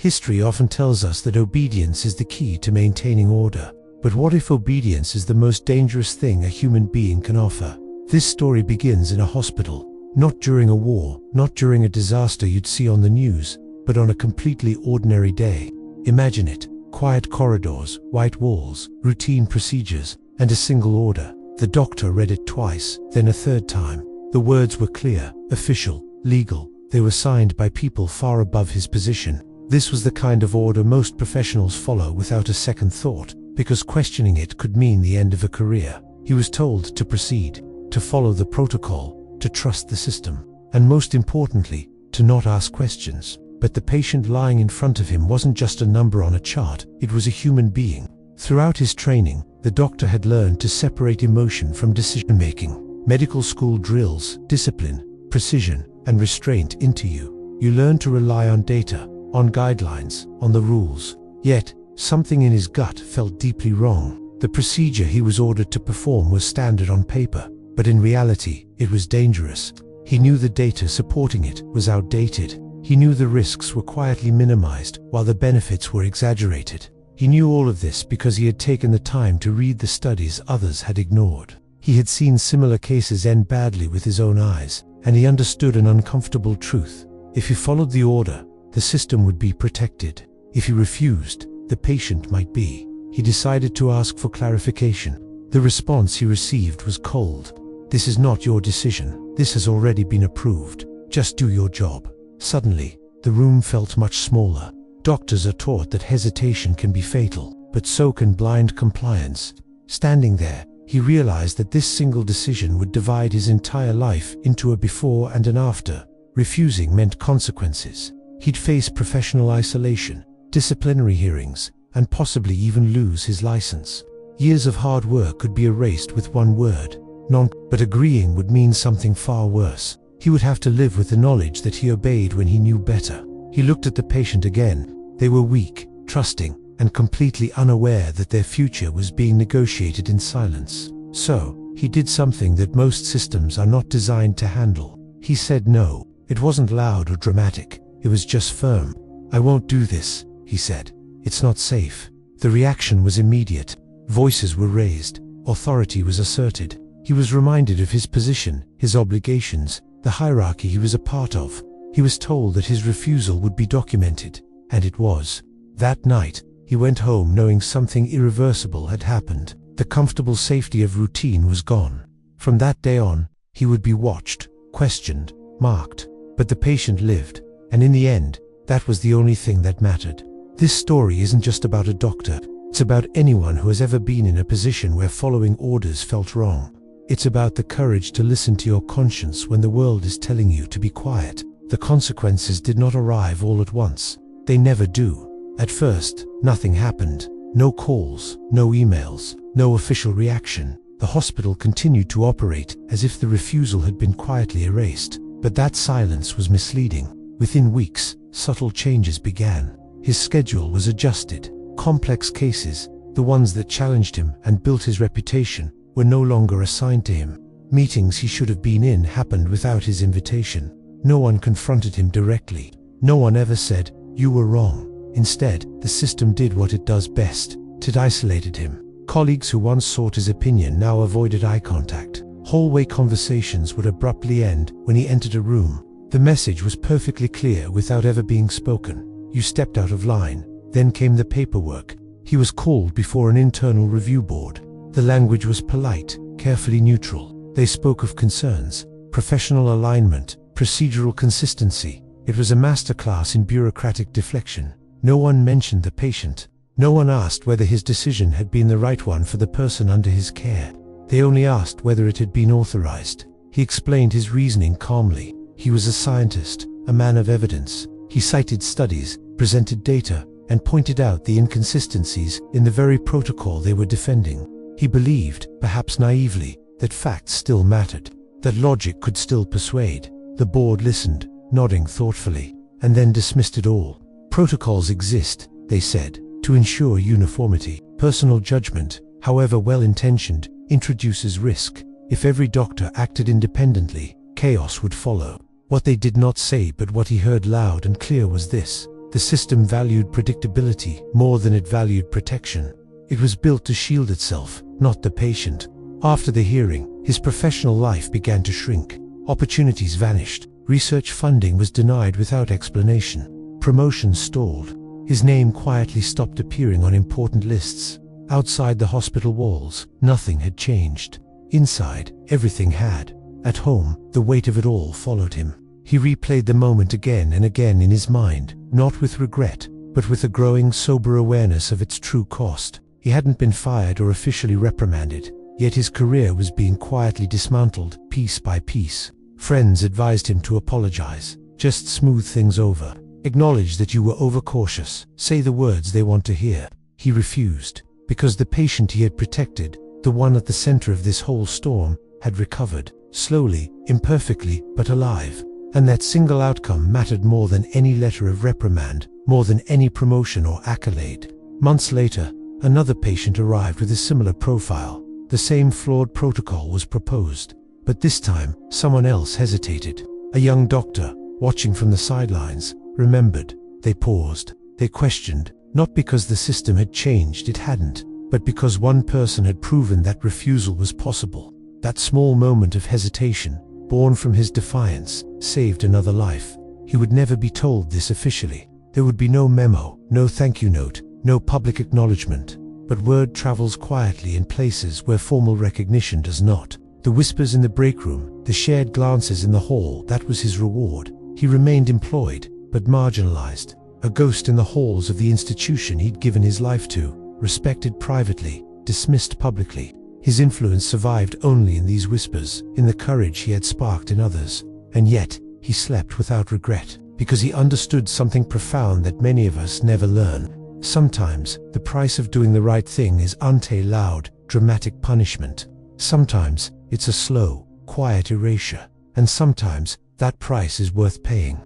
History often tells us that obedience is the key to maintaining order. But what if obedience is the most dangerous thing a human being can offer? This story begins in a hospital, not during a war, not during a disaster you'd see on the news, but on a completely ordinary day. Imagine it: quiet corridors, white walls, routine procedures, and a single order. The doctor read it twice, then a third time. The words were clear, official, legal. They were signed by people far above his position. This was the kind of order most professionals follow without a second thought, because questioning it could mean the end of a career. He was told to proceed, to follow the protocol, to trust the system, and most importantly, to not ask questions. But the patient lying in front of him wasn't just a number on a chart, it was a human being. Throughout his training, the doctor had learned to separate emotion from decision-making. Medical school drills discipline, precision, and restraint into you. You learn to rely on data, on guidelines, on the rules. Yet, something in his gut felt deeply wrong. The procedure he was ordered to perform was standard on paper, but in reality, it was dangerous. He knew the data supporting it was outdated. He knew the risks were quietly minimized, while the benefits were exaggerated. He knew all of this because he had taken the time to read the studies others had ignored. He had seen similar cases end badly with his own eyes, and he understood an uncomfortable truth. If he followed the order, the system would be protected. If he refused, the patient might be. He decided to ask for clarification. The response he received was cold. "This is not your decision. This has already been approved. Just do your job." Suddenly, the room felt much smaller. Doctors are taught that hesitation can be fatal, but so can blind compliance. Standing there, he realized that this single decision would divide his entire life into a before and an after. Refusing meant consequences. He'd face professional isolation, disciplinary hearings, and possibly even lose his license. Years of hard work could be erased with one word, but agreeing would mean something far worse. He would have to live with the knowledge that he obeyed when he knew better. He looked at the patient again. They were weak, trusting, and completely unaware that their future was being negotiated in silence. So, he did something that most systems are not designed to handle. He said no. It wasn't loud or dramatic. It was just firm. "I won't do this," he said. "It's not safe." The reaction was immediate. Voices were raised. Authority was asserted. He was reminded of his position, his obligations, the hierarchy he was a part of. He was told that his refusal would be documented, and it was. That night, he went home knowing something irreversible had happened. The comfortable safety of routine was gone. From that day on, he would be watched, questioned, marked. But the patient lived, and in the end, that was the only thing that mattered. This story isn't just about a doctor. It's about anyone who has ever been in a position where following orders felt wrong. It's about the courage to listen to your conscience when the world is telling you to be quiet. The consequences did not arrive all at once. They never do. At first, nothing happened. No calls, no emails, no official reaction. The hospital continued to operate as if the refusal had been quietly erased. But that silence was misleading. Within weeks, subtle changes began. His schedule was adjusted. Complex cases, the ones that challenged him and built his reputation, were no longer assigned to him. Meetings he should have been in happened without his invitation. No one confronted him directly. No one ever said, "You were wrong." Instead, the system did what it does best. It isolated him. Colleagues who once sought his opinion now avoided eye contact. Hallway conversations would abruptly end when he entered a room. The message was perfectly clear without ever being spoken. You stepped out of line. Then came the paperwork. He was called before an internal review board. The language was polite, carefully neutral. They spoke of concerns, professional alignment, procedural consistency. It was a masterclass in bureaucratic deflection. No one mentioned the patient. No one asked whether his decision had been the right one for the person under his care. They only asked whether it had been authorized. He explained his reasoning calmly. He was a scientist, a man of evidence. He cited studies, presented data, and pointed out the inconsistencies in the very protocol they were defending. He believed, perhaps naively, that facts still mattered, that logic could still persuade. The board listened, nodding thoughtfully, and then dismissed it all. Protocols exist, they said, to ensure uniformity. Personal judgment, however well-intentioned, introduces risk. If every doctor acted independently, chaos would follow. What they did not say but what he heard loud and clear was this: The system valued predictability more than it valued protection. It was built to shield itself, not the patient. After the hearing, his professional life began to shrink. Opportunities vanished. Research funding was denied without explanation. Promotions stalled. His name quietly stopped appearing on important lists. Outside the hospital walls, nothing had changed. Inside, everything had. At home, the weight of it all followed him. He replayed the moment again and again in his mind, not with regret, but with a growing sober awareness of its true cost. He hadn't been fired or officially reprimanded, yet his career was being quietly dismantled, piece by piece. Friends advised him to apologize. Just smooth things over. Acknowledge that you were overcautious. Say the words they want to hear. He refused, because the patient he had protected, the one at the center of this whole storm, had recovered, slowly, imperfectly, but alive. And that single outcome mattered more than any letter of reprimand, more than any promotion or accolade. Months later, another patient arrived with a similar profile. The same flawed protocol was proposed. But this time, someone else hesitated. A young doctor, watching from the sidelines, remembered. They paused. They questioned, not because the system had changed, it hadn't, but because one person had proven that refusal was possible. That small moment of hesitation, born from his defiance, saved another life. He would never be told this officially. There would be no memo, no thank you note, no public acknowledgement. But word travels quietly in places where formal recognition does not. The whispers in the break room, the shared glances in the hall, that was his reward. He remained employed, but marginalized. A ghost in the halls of the institution he'd given his life to, respected privately, dismissed publicly. His influence survived only in these whispers, in the courage he had sparked in others. And yet, he slept without regret, because he understood something profound that many of us never learn. Sometimes, the price of doing the right thing is loud, dramatic punishment. Sometimes, it's a slow, quiet erasure. And sometimes, that price is worth paying.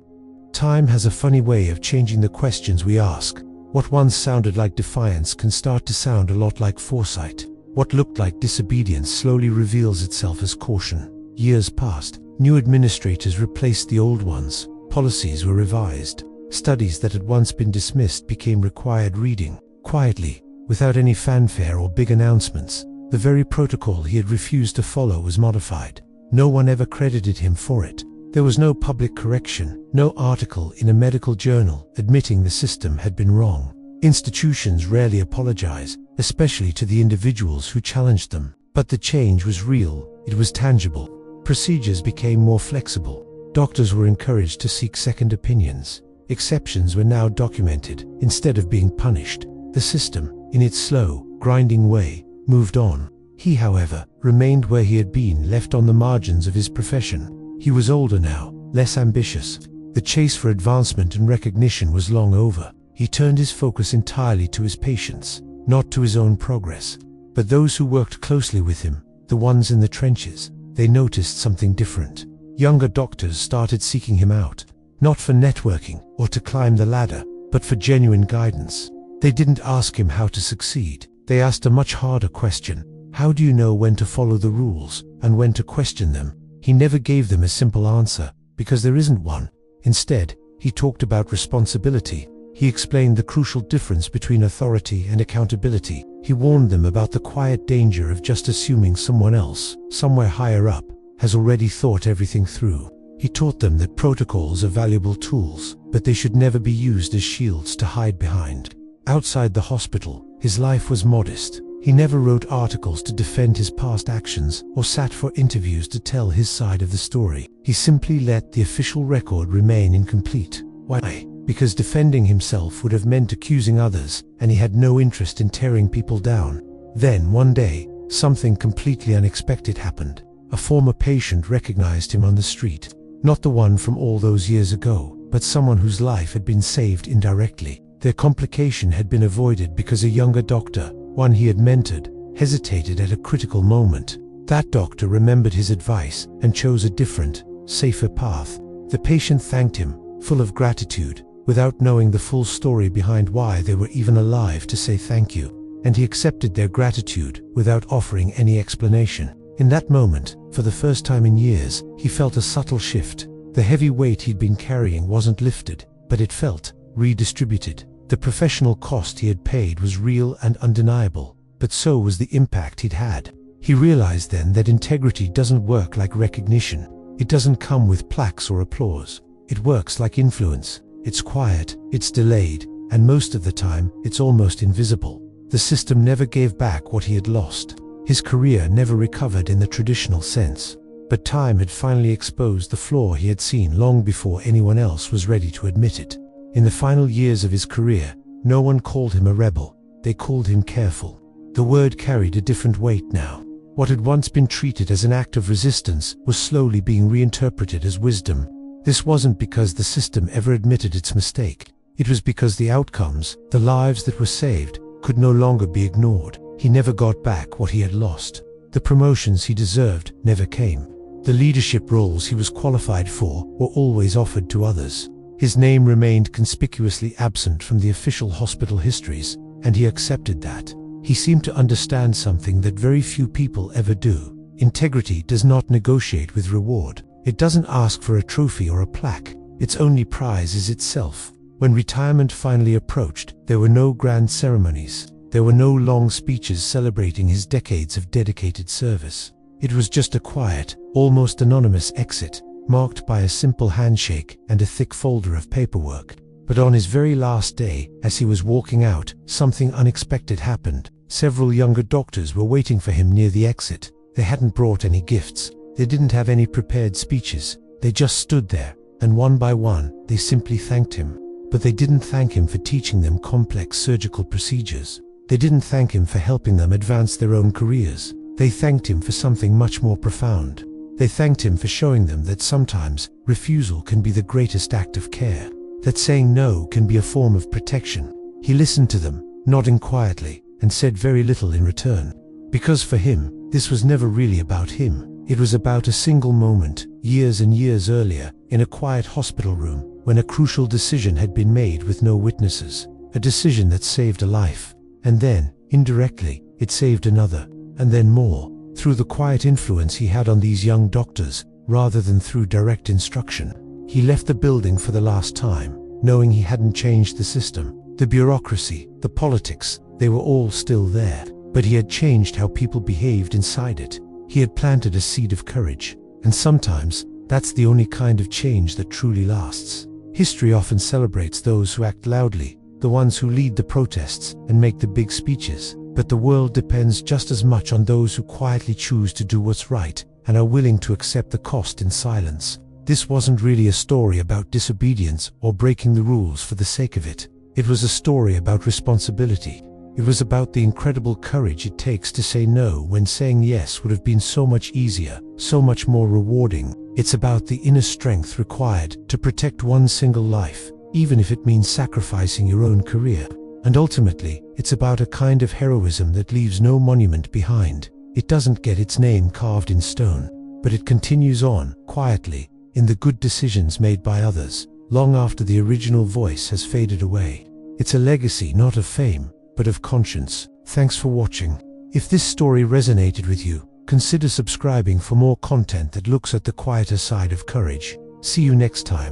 Time has a funny way of changing the questions we ask. What once sounded like defiance can start to sound a lot like foresight. What looked like disobedience slowly reveals itself as caution. Years passed. New administrators replaced the old ones. Policies were revised. Studies that had once been dismissed became required reading. Quietly, without any fanfare or big announcements, the very protocol he had refused to follow was modified. No one ever credited him for it. There was no public correction, no article in a medical journal admitting the system had been wrong. Institutions rarely apologize, especially to the individuals who challenged them. But the change was real, it was tangible. Procedures became more flexible. Doctors were encouraged to seek second opinions. Exceptions were now documented, instead of being punished. The system, in its slow, grinding way, moved on. He, however, remained where he had been, left on the margins of his profession. He was older now, less ambitious. The chase for advancement and recognition was long over. He turned his focus entirely to his patients, not to his own progress. But those who worked closely with him, the ones in the trenches, they noticed something different. Younger doctors started seeking him out, not for networking or to climb the ladder, but for genuine guidance. They didn't ask him how to succeed. They asked a much harder question. How do you know when to follow the rules and when to question them? He never gave them a simple answer, because there isn't one. Instead, he talked about responsibility. He explained the crucial difference between authority and accountability. He warned them about the quiet danger of just assuming someone else, somewhere higher up, has already thought everything through. He taught them that protocols are valuable tools, but they should never be used as shields to hide behind. Outside the hospital, his life was modest. He never wrote articles to defend his past actions or sat for interviews to tell his side of the story. He simply let the official record remain incomplete. Why? Because defending himself would have meant accusing others, and he had no interest in tearing people down. Then, one day, something completely unexpected happened. A former patient recognized him on the street. Not the one from all those years ago, but someone whose life had been saved indirectly. Their complication had been avoided because a younger doctor, one he had mentored, hesitated at a critical moment. That doctor remembered his advice and chose a different, safer path. The patient thanked him, full of gratitude, without knowing the full story behind why they were even alive to say thank you. And he accepted their gratitude without offering any explanation. In that moment, for the first time in years, he felt a subtle shift. The heavy weight he'd been carrying wasn't lifted, but it felt redistributed. The professional cost he had paid was real and undeniable, but so was the impact he'd had. He realized then that integrity doesn't work like recognition. It doesn't come with plaques or applause. It works like influence. It's quiet, it's delayed, and most of the time, it's almost invisible. The system never gave back what he had lost. His career never recovered in the traditional sense. But time had finally exposed the flaw he had seen long before anyone else was ready to admit it. In the final years of his career, no one called him a rebel. They called him careful. The word carried a different weight now. What had once been treated as an act of resistance was slowly being reinterpreted as wisdom. This wasn't because the system ever admitted its mistake. It was because the outcomes, the lives that were saved, could no longer be ignored. He never got back what he had lost. The promotions he deserved never came. The leadership roles he was qualified for were always offered to others. His name remained conspicuously absent from the official hospital histories, and he accepted that. He seemed to understand something that very few people ever do. Integrity does not negotiate with reward. It doesn't ask for a trophy or a plaque. Its only prize is itself. When retirement finally approached, there were no grand ceremonies. There were no long speeches celebrating his decades of dedicated service. It was just a quiet, almost anonymous exit, marked by a simple handshake and a thick folder of paperwork. But on his very last day, as he was walking out, something unexpected happened. Several younger doctors were waiting for him near the exit. They hadn't brought any gifts. They didn't have any prepared speeches. They just stood there, and one by one, they simply thanked him. But they didn't thank him for teaching them complex surgical procedures. They didn't thank him for helping them advance their own careers. They thanked him for something much more profound. They thanked him for showing them that sometimes refusal can be the greatest act of care, that saying no can be a form of protection. He listened to them, nodding quietly, and said very little in return. Because for him, this was never really about him. It was about a single moment, years and years earlier, in a quiet hospital room, when a crucial decision had been made with no witnesses. A decision that saved a life. And then, indirectly, it saved another, and then more, through the quiet influence he had on these young doctors, rather than through direct instruction. He left the building for the last time, knowing he hadn't changed the system. The bureaucracy, the politics, they were all still there, but he had changed how people behaved inside it. He had planted a seed of courage, and sometimes, that's the only kind of change that truly lasts. History often celebrates those who act loudly, the ones who lead the protests and make the big speeches, but the world depends just as much on those who quietly choose to do what's right and are willing to accept the cost in silence. This wasn't really a story about disobedience or breaking the rules for the sake of it. It was a story about responsibility. It was about the incredible courage it takes to say no when saying yes would have been so much easier, so much more rewarding. It's about the inner strength required to protect one single life, even if it means sacrificing your own career. And ultimately, it's about a kind of heroism that leaves no monument behind. It doesn't get its name carved in stone, but it continues on, quietly, in the good decisions made by others, long after the original voice has faded away. It's a legacy not of fame, but of conscience. Thanks for watching. If this story resonated with you, consider subscribing for more content that looks at the quieter side of courage. See you next time.